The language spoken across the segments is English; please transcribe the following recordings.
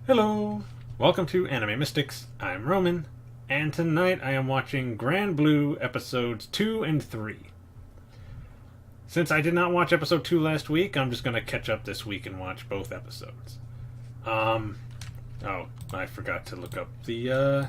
Hello! Welcome to Anime Mystics. I'm Roman, and tonight I am watching Granblue episodes 2 and 3. Since I did not watch episode 2 last week, I'm just going to catch up this week and watch both episodes. Oh, I forgot to look up the,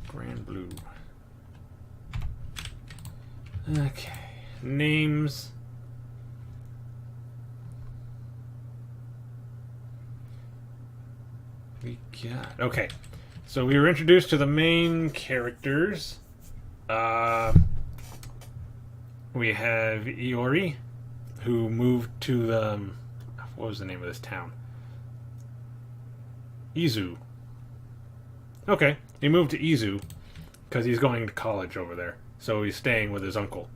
Granblue. Okay. Names. Okay, so we were introduced to the main characters. We have Iori, who moved to the... what was the name of this town? Izu. Okay, he moved to Izu because he's going to college over there. So he's staying with his uncle.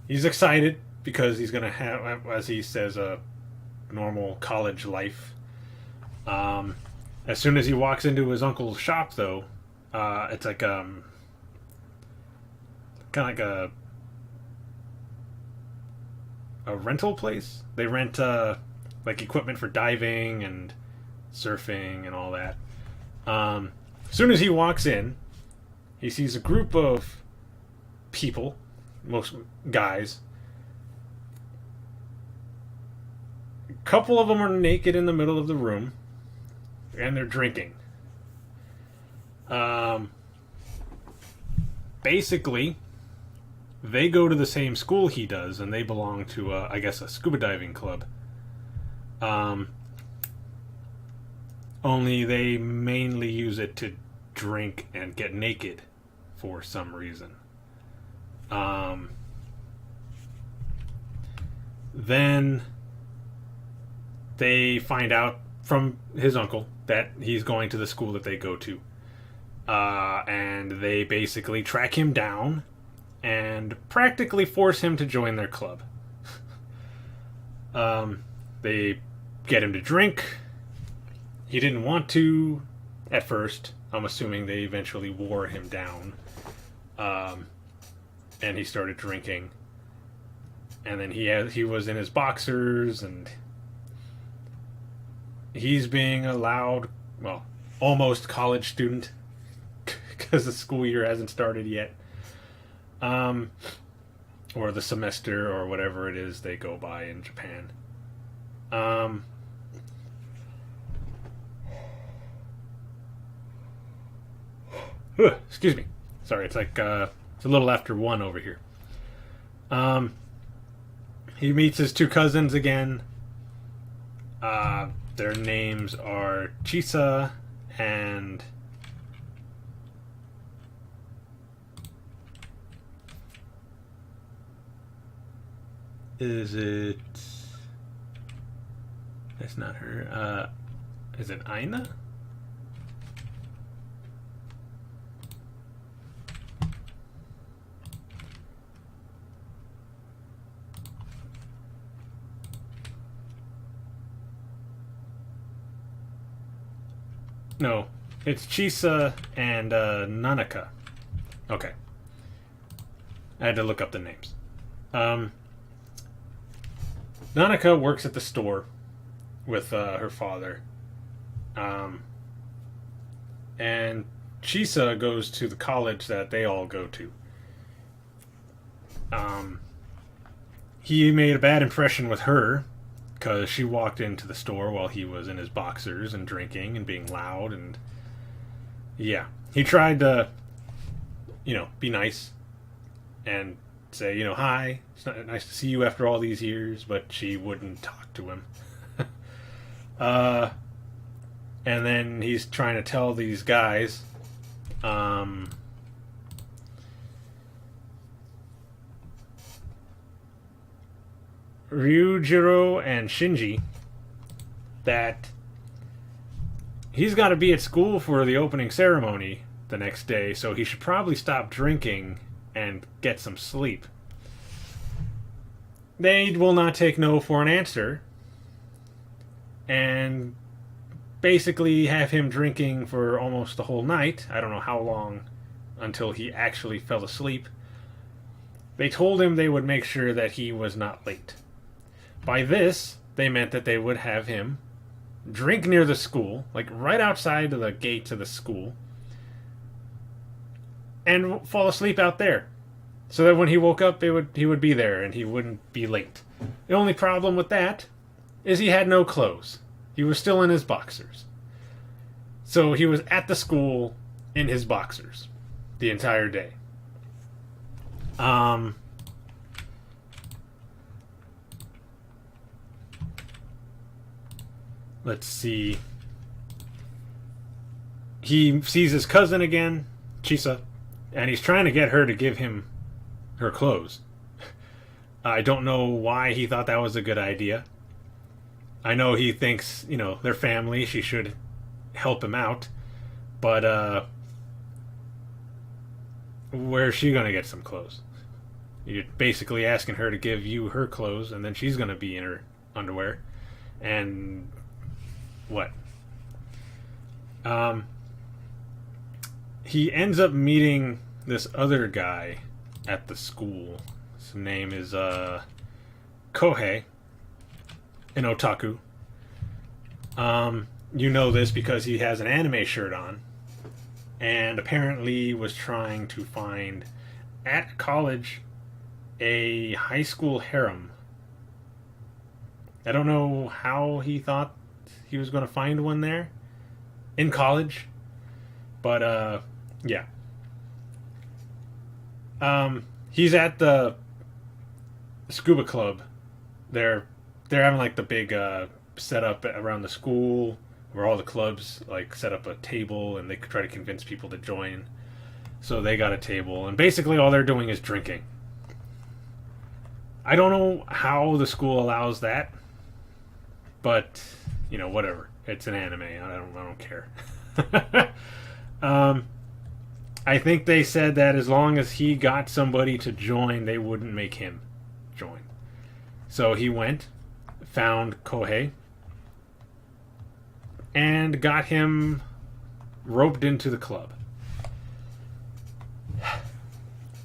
He's excited because he's going to have, as he says, a normal college life. As soon as he walks into his uncle's shop, though, it's like kind of like a rental place. They rent like equipment for diving and surfing and all that. As soon as he walks in, he sees a group of people, most guys. A couple of them are naked in the middle of the room, and they're drinking. Basically, they go to the same school he does, and they belong to, I guess, a scuba diving club. Only they mainly use it to drink and get naked for some reason. Then they find out from his uncle that he's going to the school that they go to. And they basically track him down and practically force him to join their club. They get him to drink. He didn't want to at first. I'm assuming they eventually wore him down. And he started drinking. And then he was in his boxers, and he's being allowed, well, almost college student, because the school year hasn't started yet. Or the semester, or whatever it is they go by in Japan. Excuse me. Sorry, it's like, it's a little after 1 over here. He meets his two cousins again. Their names are Chisa and... Is it... That's not her. Is it Aina? No, it's Chisa and Nanaka. Okay. I had to look up the names. Nanaka works at the store with her father. And Chisa goes to the college that they all go to. He made a bad impression with her because she walked into the store while he was in his boxers and drinking and being loud, and yeah, he tried to, be nice and say, hi, it's nice to see you after all these years, but she wouldn't talk to him. And then he's trying to tell these guys, Ryujiro and Shinji, that he's got to be at school for the opening ceremony the next day, so he should probably stop drinking and get some sleep. They will not take no for an answer, and basically have him drinking for almost the whole night. I don't know how long until he actually fell asleep. They told him they would make sure that he was not late. By this, they meant that they would have him drink near the school, like right outside of the gate of the school, and fall asleep out there. So that when he woke up, he would be there and he wouldn't be late. The only problem with that is he had no clothes. He was still in his boxers. So he was at the school in his boxers the entire day. Let's see. He sees his cousin again, Chisa, and he's trying to get her to give him her clothes. I don't know why he thought that was a good idea. I know he thinks, they're family, she should help him out. But, where's she gonna get some clothes? You're basically asking her to give you her clothes, and then she's gonna be in her underwear. And what? He ends up meeting this other guy at the school. His name is Kohei, an otaku. You know this because he has an anime shirt on, and apparently was trying to find at college a high school harem. I don't know how he thought he was going to find one there in college, but yeah. He's at the scuba club. They're having like the big setup around the school where all the clubs like set up a table and they try to convince people to join. So they got a table and basically all they're doing is drinking. I don't know how the school allows that, but whatever. It's an anime. I don't care. I think they said that as long as he got somebody to join, they wouldn't make him join. So he went, found Kohei, and got him roped into the club.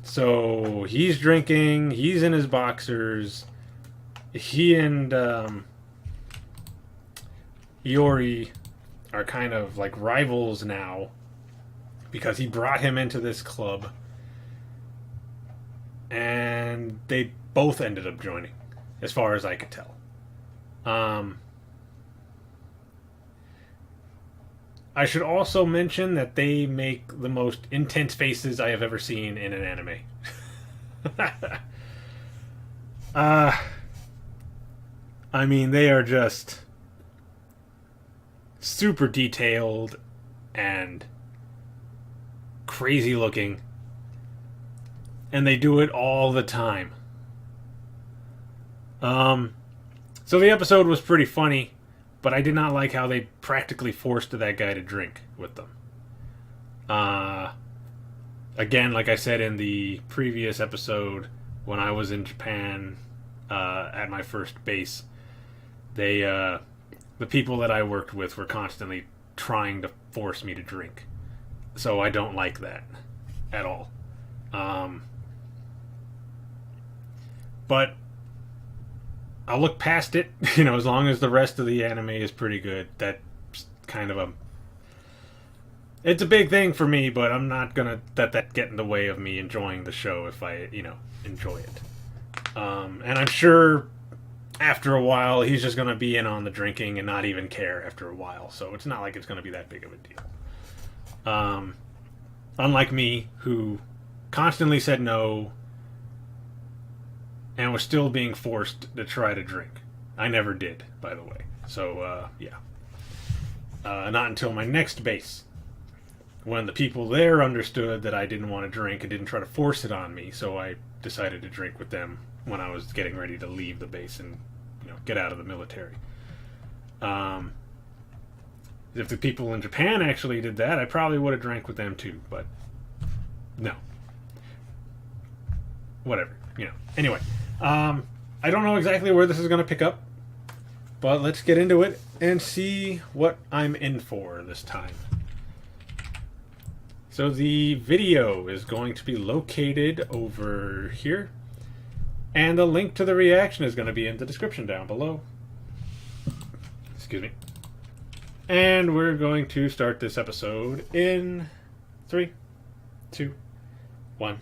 So he's drinking, he's in his boxers. He and Iori are kind of like rivals now because he brought him into this club and they both ended up joining, as far as I could tell. I should also mention that they make the most intense faces I have ever seen in an anime. I mean, they are just super detailed and crazy looking. And they do it all the time. So the episode was pretty funny, but I did not like how they practically forced that guy to drink with them. Again, like I said in the previous episode, when I was in Japan at my first base, the people that I worked with were constantly trying to force me to drink. So I don't like that at all. But I'll look past it, as long as the rest of the anime is pretty good. That's kind of it's a big thing for me, but I'm not gonna let that get in the way of me enjoying the show if I, enjoy it. And I'm sure after a while he's just gonna be in on the drinking and not even care after a while. So it's not like it's gonna be that big of a deal. Unlike me, who constantly said no and was still being forced to try to drink. I never did, by the way. So, yeah. Not until my next base, when the people there understood that I didn't want to drink and didn't try to force it on me, so I decided to drink with them when I was getting ready to leave the base and, get out of the military. If the people in Japan actually did that, I probably would have drank with them too, but no. Whatever, Anyway. I don't know exactly where this is going to pick up, but let's get into it and see what I'm in for this time. So the video is going to be located over here. And the link to the reaction is going to be in the description down below. Excuse me. And we're going to start this episode in 3, 2, 1.